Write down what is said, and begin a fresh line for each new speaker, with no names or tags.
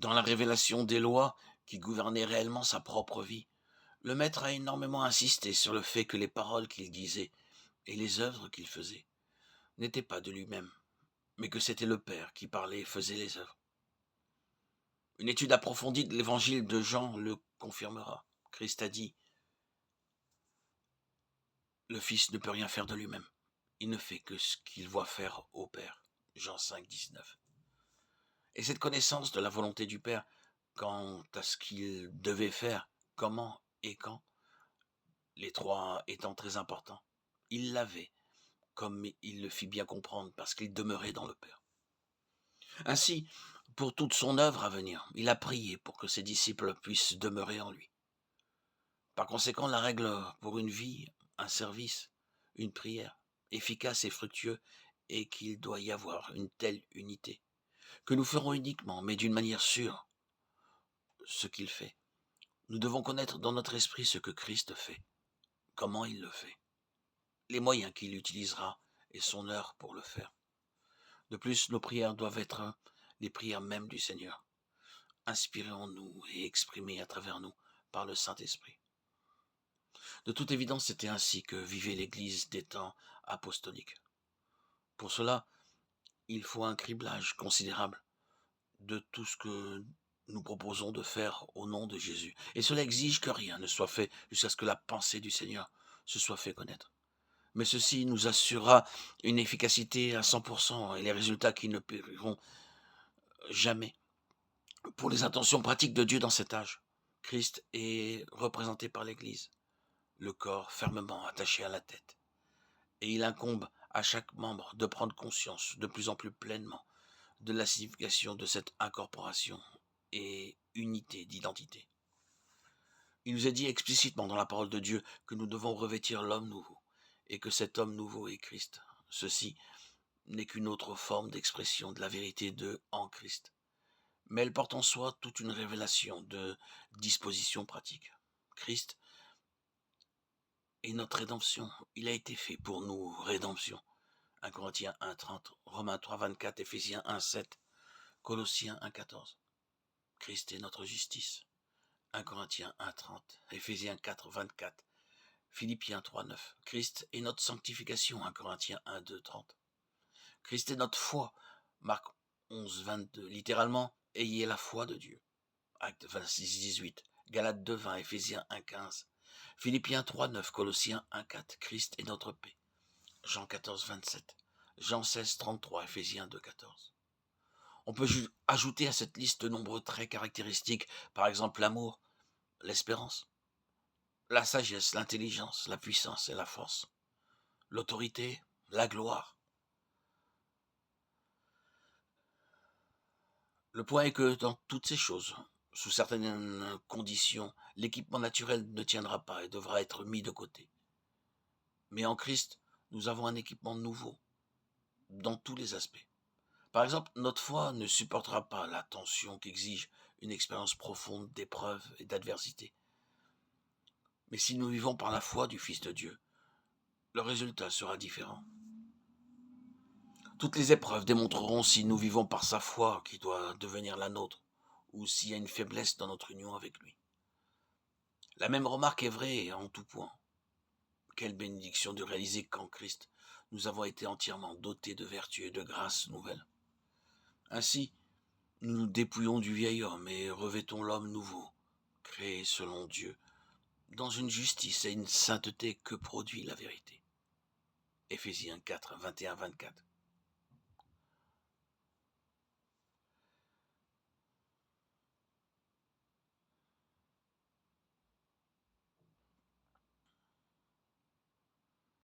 Dans la révélation des lois qui gouvernaient réellement sa propre vie, le maître a énormément insisté sur le fait que les paroles qu'il disait et les œuvres qu'il faisait n'étaient pas de lui-même, mais que c'était le Père qui parlait et faisait les œuvres. Une étude approfondie de l'évangile de Jean le confirmera. Christ a dit, le Fils ne peut rien faire de lui-même. Il ne fait que ce qu'il voit faire au Père. Jean 5, 19. Et cette connaissance de la volonté du Père quant à ce qu'il devait faire, comment et quand, les trois étant très importants, il l'avait, comme il le fit bien comprendre, parce qu'il demeurait dans le Père. Ainsi, pour toute son œuvre à venir, il a prié pour que ses disciples puissent demeurer en lui. Par conséquent, la règle pour une vie, un service, une prière, efficace et fructueux, est qu'il doit y avoir une telle unité, que nous ferons uniquement, mais d'une manière sûre, ce qu'il fait. Nous devons connaître dans notre esprit ce que Christ fait, comment il le fait, les moyens qu'il utilisera et son heure pour le faire. De plus, nos prières doivent être les prières mêmes du Seigneur, inspirées en nous et exprimées à travers nous par le Saint-Esprit. De toute évidence, c'était ainsi que vivait l'Église des temps apostoliques. Pour cela, il faut un criblage considérable de tout ce que nous proposons de faire au nom de Jésus. Et cela exige que rien ne soit fait jusqu'à ce que la pensée du Seigneur se soit fait connaître. Mais ceci nous assurera une efficacité à 100% et les résultats qui ne périront jamais. Pour les intentions pratiques de Dieu dans cet âge, Christ est représenté par l'Église, le corps fermement attaché à la tête. Et il incombe à chaque membre de prendre conscience de plus en plus pleinement de la signification de cette incorporation et unité d'identité. Il nous est dit explicitement dans la parole de Dieu que nous devons revêtir l'homme nouveau et que cet homme nouveau est Christ. Ceci n'est qu'une autre forme d'expression de la vérité de en Christ, mais elle porte en soi toute une révélation de dispositions pratiques. Christ est notre rédemption. Il a été fait pour nous rédemption. 1 Corinthiens 1, 30, Romains 3, 24, Éphésiens 1, 7, Colossiens 1, 14. Christ est notre justice. 1 Corinthiens 1, 30, Éphésiens 4, 24, Philippiens 3, 9. Christ est notre sanctification. 1 Corinthiens 1, 2, 30. Christ est notre foi. Marc 11, 22. Littéralement, ayez la foi de Dieu. Acte 26, 18. Galates 2, 20, Éphésiens 1, 15. Philippiens 3, 9, Colossiens 1, 4. Christ est notre paix. Jean 14, 27. Jean 16, 33, Éphésiens 2, 14. On peut ajouter à cette liste de nombreux traits caractéristiques, par exemple l'amour, l'espérance, la sagesse, l'intelligence, la puissance et la force, l'autorité, la gloire. Le point est que dans toutes ces choses, sous certaines conditions, l'équipement naturel ne tiendra pas et devra être mis de côté. Mais en Christ, nous avons un équipement nouveau, dans tous les aspects. Par exemple, notre foi ne supportera pas la tension qu'exige une expérience profonde d'épreuves et d'adversité. Mais si nous vivons par la foi du Fils de Dieu, le résultat sera différent. Toutes les épreuves démontreront si nous vivons par sa foi qui doit devenir la nôtre, ou s'il y a une faiblesse dans notre union avec lui. La même remarque est vraie en tout point. Quelle bénédiction de réaliser qu'en Christ, nous avons été entièrement dotés de vertus et de grâces nouvelles. Ainsi, nous nous dépouillons du vieil homme et revêtons l'homme nouveau, créé selon Dieu, dans une justice et une sainteté que produit la vérité. Éphésiens 4, 21-24.